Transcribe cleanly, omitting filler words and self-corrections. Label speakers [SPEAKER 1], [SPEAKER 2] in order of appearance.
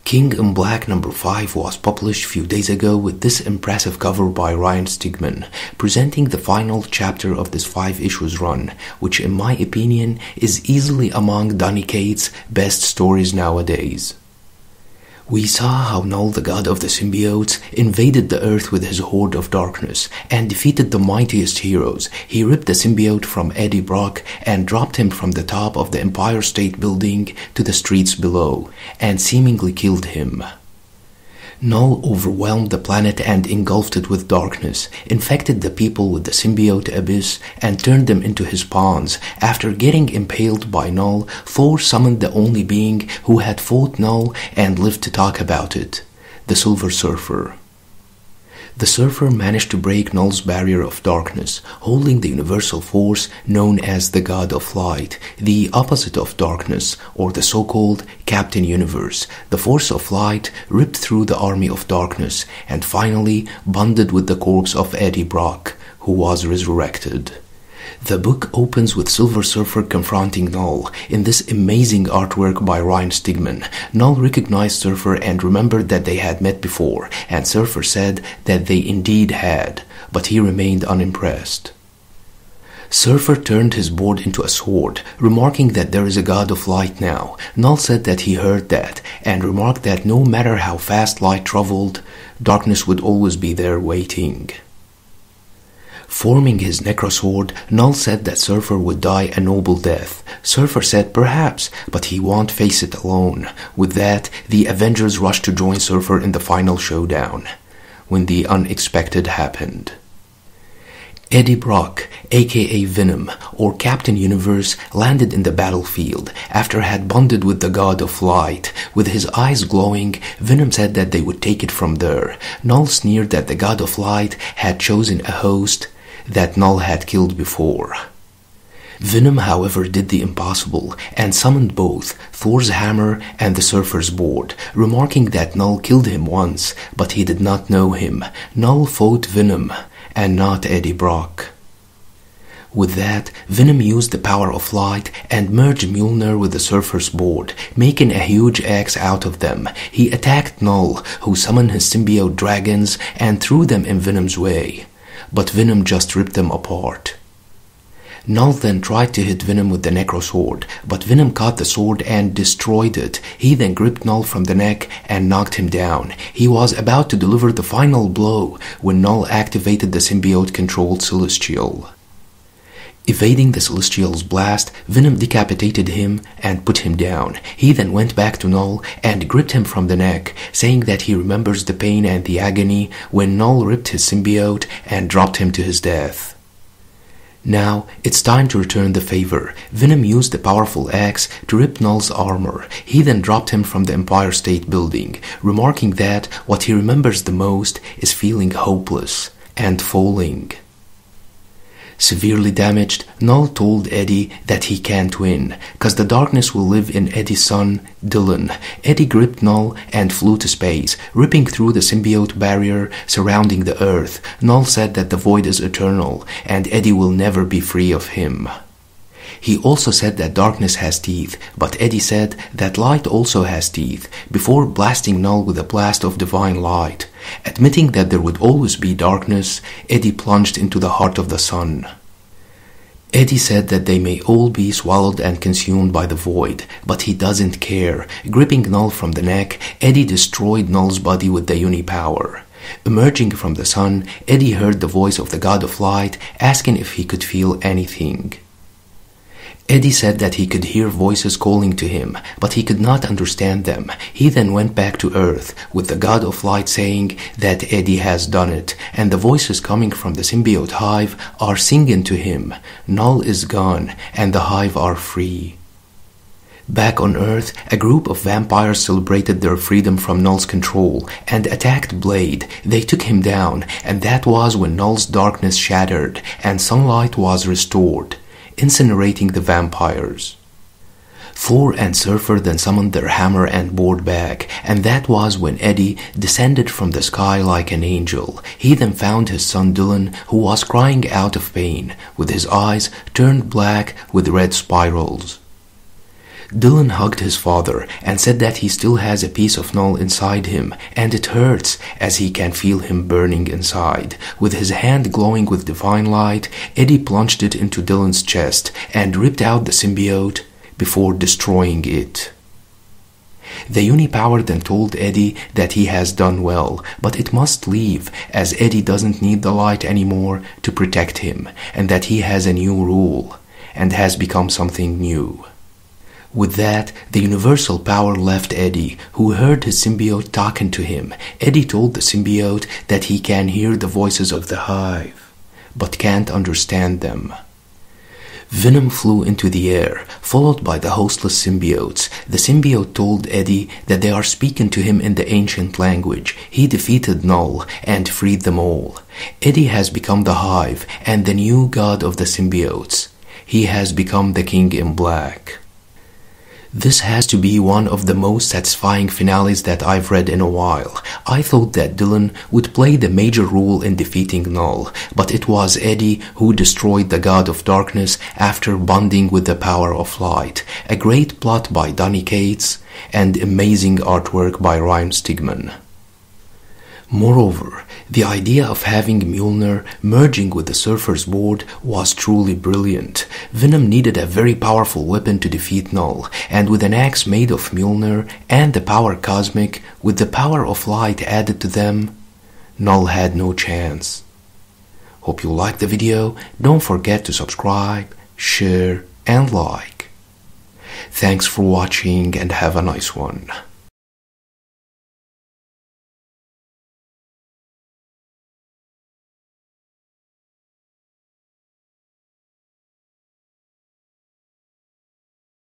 [SPEAKER 1] King in Black number 5 was published a few days ago with this impressive cover by Ryan Stigman, presenting the final chapter of this 5 issues run, which in my opinion is easily among Donny Cates' best stories nowadays. We saw how Null, the god of the symbiotes, invaded the earth with his horde of darkness and defeated the mightiest heroes. He ripped the symbiote from Eddie Brock and dropped him from the top of the Empire State Building to the streets below, and seemingly killed him. Null overwhelmed the planet and engulfed it with darkness, infected the people with the symbiote abyss, and turned them into his pawns. After getting impaled by Null, Thor summoned the only being who had fought Null and lived to talk about it, the Silver Surfer. The Surfer managed to break Null's barrier of darkness, holding the universal force known as the God of Light, the opposite of darkness, or the so-called Captain Universe. The force of light ripped through the army of darkness and finally bonded with the corpse of Eddie Brock, who was resurrected. The book opens with Silver Surfer confronting Null in this amazing artwork by Ryan Stigman. Null recognized Surfer and remembered that they had met before, and Surfer said that they indeed had, but he remained unimpressed. Surfer turned his board into a sword, remarking that there is a god of light now. Null said that he heard that, and remarked that no matter how fast light traveled, darkness would always be there waiting. Forming his necrosword, Null said that Surfer would die a noble death. Surfer said perhaps, but he won't face it alone. With that, the Avengers rushed to join Surfer in the final showdown, when the unexpected happened. Eddie Brock, aka Venom, or Captain Universe, landed in the battlefield after had bonded with the God of Light. With his eyes glowing, Venom said that they would take it from there. Null sneered that the God of Light had chosen a host that Null had killed before. Venom, however, did the impossible and summoned both Thor's hammer and the Surfer's board, remarking that Null killed him once, but he did not know him. Null fought Venom, and not Eddie Brock. With that, Venom used the power of light and merged Mjolnir with the Surfer's board, making a huge axe out of them. He attacked Null, who summoned his symbiote dragons and threw them in Venom's way, but Venom just ripped them apart. Null then tried to hit Venom with the necrosword, but Venom caught the sword and destroyed it. He then gripped Null from the neck and knocked him down. He was about to deliver the final blow when Null activated the symbiote-controlled Celestial. Evading the Celestial's blast, Venom decapitated him and put him down. He then went back to Null and gripped him from the neck, saying that he remembers the pain and the agony when Null ripped his symbiote and dropped him to his death. Now, it's time to return the favor. Venom used the powerful axe to rip Null's armor. He then dropped him from the Empire State Building, remarking that what he remembers the most is feeling hopeless and falling. Severely damaged, Null told Eddie that he can't win, cause the darkness will live in Eddie's son, Dylan. Eddie gripped Null and flew to space, ripping through the symbiote barrier surrounding the Earth. Null said that the void is eternal, and Eddie will never be free of him. He also said that darkness has teeth, but Eddie said that light also has teeth, before blasting Null with a blast of divine light. Admitting that there would always be darkness, Eddie plunged into the heart of the sun. Eddie said that they may all be swallowed and consumed by the void, but he doesn't care. Gripping Null from the neck, Eddie destroyed Null's body with the Uni-Power. Emerging from the sun, Eddie heard the voice of the God of Light asking if he could feel anything. Eddie said that he could hear voices calling to him, but he could not understand them. He then went back to Earth, with the God of Light saying that Eddie has done it, and the voices coming from the symbiote hive are singing to him, Null is gone, and the hive are free. Back on Earth, a group of vampires celebrated their freedom from Null's control and attacked Blade. They took him down, and that was when Null's darkness shattered and sunlight was restored, incinerating the vampires. Thor and Surfer then summoned their hammer and board back, and that was when Eddie descended from the sky like an angel. He then found his son Dylan, who was crying out of pain, with his eyes turned black with red spirals. Dylan hugged his father and said that he still has a piece of Null inside him, and it hurts as he can feel him burning inside. With his hand glowing with divine light, Eddie plunged it into Dylan's chest and ripped out the symbiote before destroying it. The Unipower then told Eddie that he has done well, but it must leave, as Eddie doesn't need the light anymore to protect him, and that he has a new rule, and has become something new. With that, the universal power left Eddie, who heard his symbiote talking to him. Eddie told the symbiote that he can hear the voices of the hive, but can't understand them. Venom flew into the air, followed by the hostless symbiotes. The symbiote told Eddie that they are speaking to him in the ancient language. He defeated Null and freed them all. Eddie has become the hive and the new god of the symbiotes. He has become the King in Black. This has to be one of the most satisfying finales that I've read in a while. I thought that Dylan would play the major role in defeating Null, but it was Eddie who destroyed the God of Darkness after bonding with the power of light. A great plot by Donny Cates and amazing artwork by Ryan Stigman. Moreover, the idea of having Mjolnir merging with the Surfer's board was truly brilliant. Venom needed a very powerful weapon to defeat Null, and with an axe made of Mjolnir and the power cosmic, with the power of light added to them, Null had no chance. Hope you liked the video. Don't forget to subscribe, share, and like. Thanks for watching and have a nice one.